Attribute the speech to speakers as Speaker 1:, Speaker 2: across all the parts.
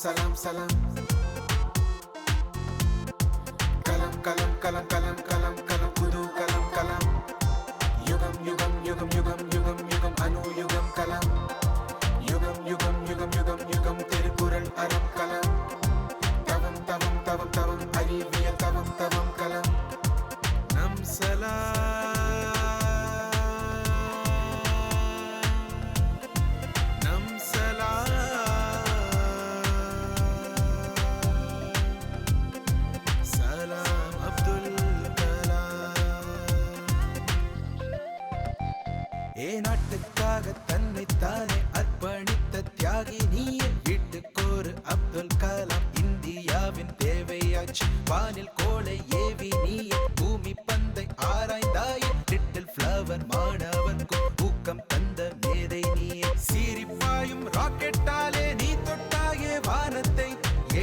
Speaker 1: salam salam. Kalam kalam kalam kalam kalam kalam kudu kalam kalam. Yugam yugam yugam yugam yugam yugam anu yugam kalam. Yugam yugam yugam yugam yugam Tirukural aram kalam. Tavam tavam tavam tavam அறிவியல் tavam tavam kalam. Nam salam. Nam salam. Salam Abdul Kalam. ஏ நாட்டுக்காக தன்னைத்தானே அர்ப்பணித்த தியாகி நீயே. வீட்டுக்கோரு அப்துல் கலாம் இந்தியாவின் தேவையாச்சு. வானில் கோளை AV நீயே. பூமி பந்தை ஆராய்ந்தாயே. லிட்டில் ஃப்ளவர் மாணவனுக்கும் ஊக்கம் தந்த மேதை நீயே. சீரிப்பாயும் ராக்கெட்டாலே நீ தொட்டாயே வானத்தை.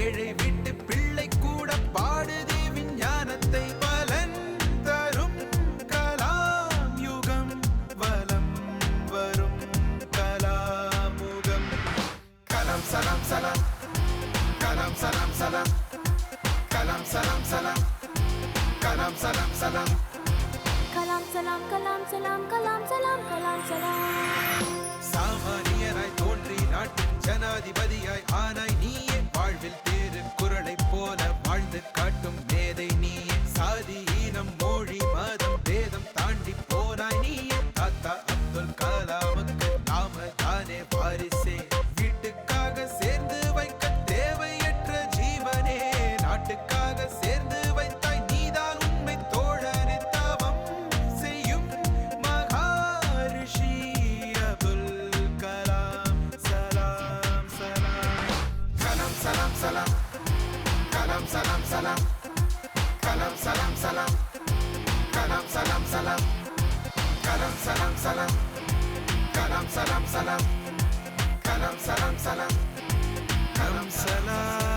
Speaker 1: ஏழை வீட்டு பிள்ளை கூட பாடுதே விஞ்ஞானத்தை. பலன் தரும் கலாம் யுகம் வலம் வரும் கலாமுகம். கலாம் சலாம் சலாம். Kalam salam salam. Kalam salam salam. Kalam salam salam.
Speaker 2: Kalam salam kalam salam kalam salam kalam salam.
Speaker 1: சாமானியராய் தோன்றி நாட்டின் ஜனாதிபதியாய் ஆனாய் நீயே. வாழ்வில் திருக்குறளை போல வாழ்ந்து காட்டும் மேதை நீயே. சாதி ஈனம் மொழி மதம் பேதம் தாண்டி போனாய் நீயே. தாத்தா அப்துல் கலாமுக்கு நாம தானே வாரிசே. வீட்டுக்காக சேர்ந்து வைக்க தேவையற்ற ஜீவனே. நாட்டுக்காக சேர்ந்து வைத்தாய் நீதான் உண்மை தோழனே. தவம் செய்யும் மகாரிஷி அபுல் கலாம். சலாம் சலாம். கலாம் சலாம் சலாம். கலாம் சலாம் சலாம். கலாம் சலாம் சலாம். கலாம் சலாம் சலாம். கலாம் சலாம் சலாம். கலாம் சலாம் சலாம். Kalam salam salam. Kalam salam.